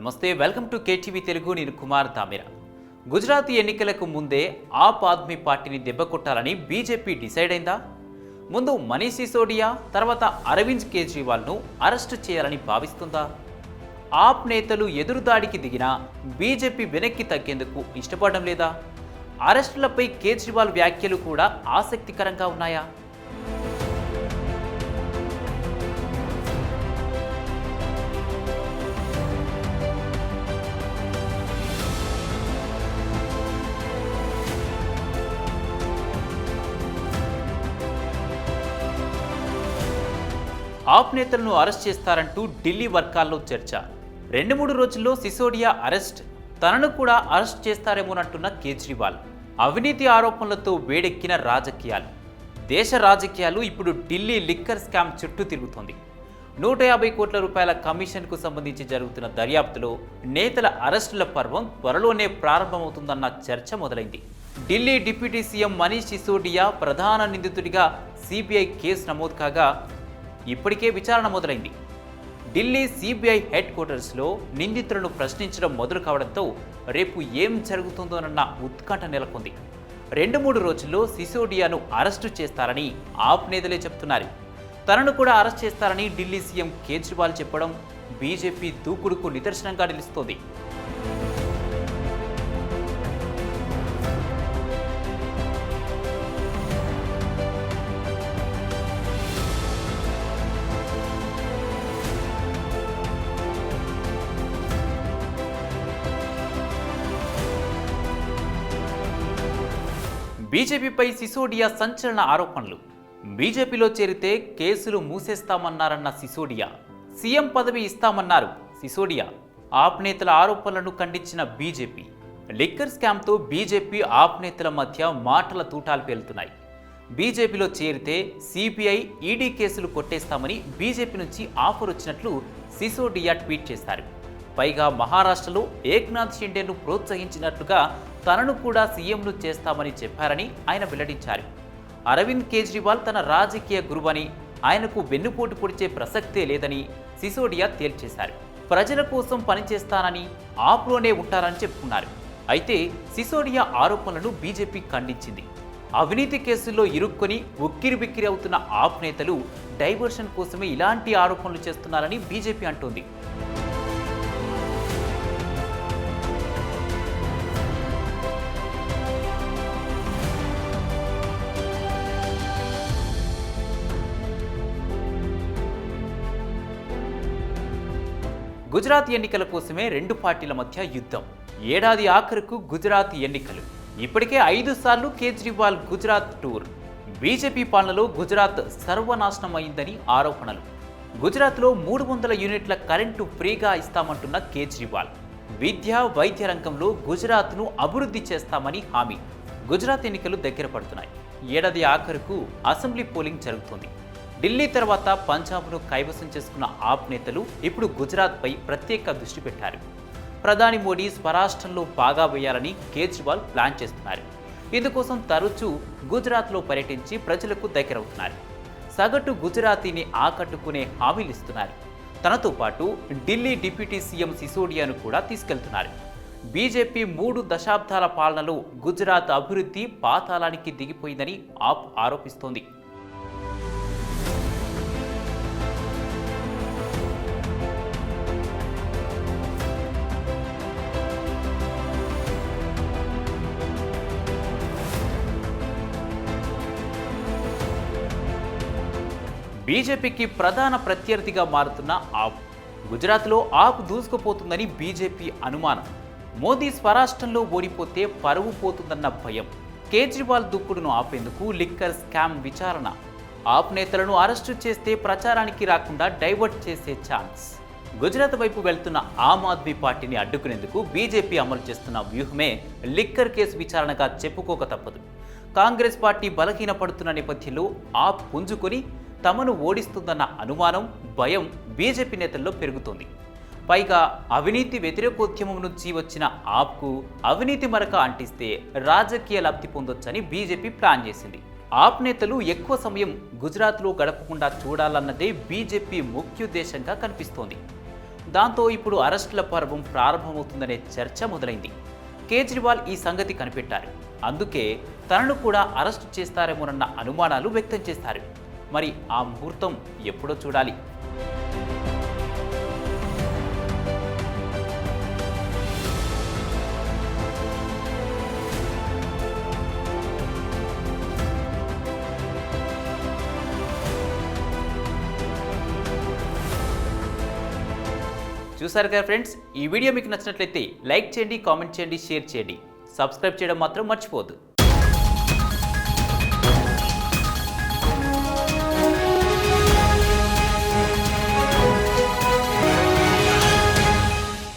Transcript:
నమస్తే, welcome to KTV Telugu. నేను కుమార్ తామిరా. గుజరాత్ ఎన్నికలకు ముందే ఆప్ ఆద్మీ పార్టీని దెబ్బకొట్టాలని బీజేపీ డిసైడ్ అయిందా? ముందు మనీష్ సిసోడియా, తర్వాత అరవింద్ కేజ్రీవాల్ను అరెస్టు చేయాలని భావిస్తుందా? ఆప్ నేతలు ఎదురుదాడికి దిగినా బీజేపీ వెనక్కి తగ్గేందుకు ఇష్టపడడం లేదా? అరెస్టులపై కేజ్రీవాల్ వ్యాఖ్యలు కూడా ఆసక్తికరంగా ఉన్నాయా? ఆప్ నేతలను అరెస్ట్ చేస్తారంటూ ఢిల్లీ వర్గాల్లో చర్చ. 2-3 రోజుల్లో సిసోడియా అరెస్ట్, తనను కూడా అరెస్ట్ చేస్తారేమోనంటున్న కేజ్రీవాల్. అవినీతి ఆరోపణలతో వేడెక్కిన రాజకీయాలు. దేశ రాజకీయాలు ఇప్పుడు ఢిల్లీ లిక్కర్ స్కామ్ చుట్టూ తిరుగుతోంది. 150 కోట్ల రూపాయల కమిషన్కు సంబంధించి జరుగుతున్న దర్యాప్తులో నేతల అరెస్టుల పర్వం త్వరలోనే ప్రారంభమవుతుందన్న చర్చ మొదలైంది. ఢిల్లీ డిప్యూటీ సీఎం మనీష్ సిసోడియా ప్రధాన నిందితుడిగా సిబిఐ కేసు నమోదు కాగా ఇప్పటికే విచారణ మొదలైంది. ఢిల్లీ సిబిఐ హెడ్ క్వార్టర్స్లో నిందితులను ప్రశ్నించడం మొదలు కావడంతో రేపు ఏం జరుగుతుందోనన్న ఉత్కంఠ నెలకొంది. 2-3 రోజుల్లో సిసోడియాను అరెస్టు చేస్తారని ఆప్ నేతలే చెప్తున్నారు. తనను కూడా అరెస్ట్ చేస్తారని ఢిల్లీ సీఎం కేజ్రీవాల్ చెప్పడం బీజేపీ దూకుడుకు నిదర్శనంగా నిలుస్తోంది. బీజేపీపై సిసోడియా సంచలన ఆరోపణలు. బీజేపీలో చేరితే కేసులు మూసేస్తామన్నారన్న సిసోడియా, సీఎం పదవి ఇస్తామన్నారు సిసోడియా. ఆప్ నేతల ఆరోపణలను ఖండించిన బీజేపీ. లిక్కర్ స్కామ్తో బీజేపీ ఆప్ నేతల మధ్య మాటల తూటాలు పేలుతున్నాయి. బీజేపీలో చేరితే సిబిఐ, ఈడీ కేసులు కొట్టేస్తామని బీజేపీ నుంచి ఆఫర్ వచ్చినట్లు సిసోడియా ట్వీట్ చేశారు. పైగా మహారాష్ట్రలో ఏక్నాథ్ షిండేను ప్రోత్సహించినట్లుగా తనను కూడా సీఎంను చేస్తామని చెప్పారని ఆయన వెల్లడించారు. అరవింద్ కేజ్రీవాల్ తన రాజకీయ గురువని, ఆయనకు వెన్నుపోటు పొడిచే ప్రసక్తే లేదని సిసోడియా తేల్చేశారు. ప్రజల కోసం పనిచేస్తానని, ఆప్లోనే ఉంటారని చెప్పుకున్నారు. అయితే సిసోడియా ఆరోపణలను బీజేపీ ఖండించింది. అవినీతి కేసుల్లో ఇరుక్కొని ఉక్కిరిబిక్కిరి అవుతున్న ఆప్ నేతలు డైవర్షన్ కోసమే ఇలాంటి ఆరోపణలు చేస్తున్నారని బీజేపీ అంటోంది. గుజరాత్ ఎన్నికల కోసమే 2 పార్టీల మధ్య యుద్ధం. ఏడాది ఆఖరుకు గుజరాత్ ఎన్నికలు. ఇప్పటికే 5 సార్లు కేజ్రీవాల్ గుజరాత్ టూర్. బీజేపీ పాలనలో గుజరాత్ సర్వనాశనం అయిందని ఆరోపణలు. గుజరాత్లో 300 యూనిట్ల కరెంటు ఫ్రీగా ఇస్తామంటున్న కేజ్రీవాల్. విద్య, వైద్య రంగంలో గుజరాత్ను అభివృద్ధి చేస్తామని హామీ. గుజరాత్ ఎన్నికలు దగ్గర పడుతున్నాయి. ఏడాది ఆఖరుకు అసెంబ్లీ పోలింగ్ జరుగుతోంది. ఢిల్లీ తర్వాత పంజాబ్ను కైవసం చేసుకున్న ఆప్ నేతలు ఇప్పుడు గుజరాత్పై ప్రత్యేక దృష్టి పెట్టారు. ప్రధాని మోడీ స్వరాష్ట్రంలో బాగా వేయాలని కేజ్రీవాల్ ప్లాన్ చేస్తున్నారు. ఇందుకోసం తరచూ గుజరాత్లో పర్యటించి ప్రజలకు దగ్గరవుతున్నారు. సగటు గుజరాతీని ఆకట్టుకునే హామీలు ఇస్తున్నారు. తనతో పాటు ఢిల్లీ డిప్యూటీ సీఎం సిసోడియాను కూడా తీసుకెళ్తున్నారు. బీజేపీ 3 దశాబ్దాల పాలనలో గుజరాత్ అభివృద్ధి పాతాళానికి దిగిపోయిందని ఆప్ ఆరోపిస్తోంది. బీజేపీకి ప్రధాన ప్రత్యర్థిగా మారుతున్న ఆప్. గుజరాత్లో ఆప్ దూసుకుపోతుందని బీజేపీ అనుమానం. మోదీ స్వరాష్ట్రంలో ఓడిపోతే పరువు పోతుందన్న భయం. కేజ్రీవాల్ దూకుడును ఆపేందుకు లిక్కర్ స్కామ్ విచారణ. ఆప్ నేతలను అరెస్టు చేస్తే ప్రచారానికి రాకుండా డైవర్ట్ చేసే ఛాన్స్. గుజరాత్ వైపు వెళ్తున్న ఆమ్ ఆద్మీ పార్టీని అడ్డుకునేందుకు బీజేపీ అమలు చేస్తున్న వ్యూహమే లిక్కర్ కేసు విచారణగా చెప్పుకోక తప్పదు. కాంగ్రెస్ పార్టీ బలహీనపడుతున్న నేపథ్యంలో ఆప్ పుంజుకొని తమను ఓడిస్తుందన్న అనుమానం, భయం బీజేపీ నేతల్లో పెరుగుతోంది. పైగా అవినీతి వ్యతిరేకోద్యమం నుంచి వచ్చిన ఆప్కు అవినీతి మరక అంటిస్తే రాజకీయ లబ్ధి పొందొచ్చని బీజేపీ ప్లాన్ చేసింది. ఆప్ నేతలు ఎక్కువ సమయం గుజరాత్లో గడపకుండా చూడాలన్నదే బీజేపీ ముఖ్యోద్దేశంగా కనిపిస్తోంది. దాంతో ఇప్పుడు అరెస్టుల పర్వం ప్రారంభమవుతుందనే చర్చ మొదలైంది. కేజ్రీవాల్ ఈ సంగతి కనిపెట్టారు. అందుకే తనను కూడా అరెస్టు చేస్తారేమోనన్న అనుమానాలు వ్యక్తం చేస్తారు. మరి ఆ ముహూర్తం ఎప్పుడో చూడాలి. చూసారు కదా ఫ్రెండ్స్, ఈ వీడియో మీకు నచ్చినట్లయితే లైక్ చేయండి, కామెంట్ చేయండి, షేర్ చేయండి. సబ్స్క్రైబ్ చేయడం మాత్రం మర్చిపోవద్దు.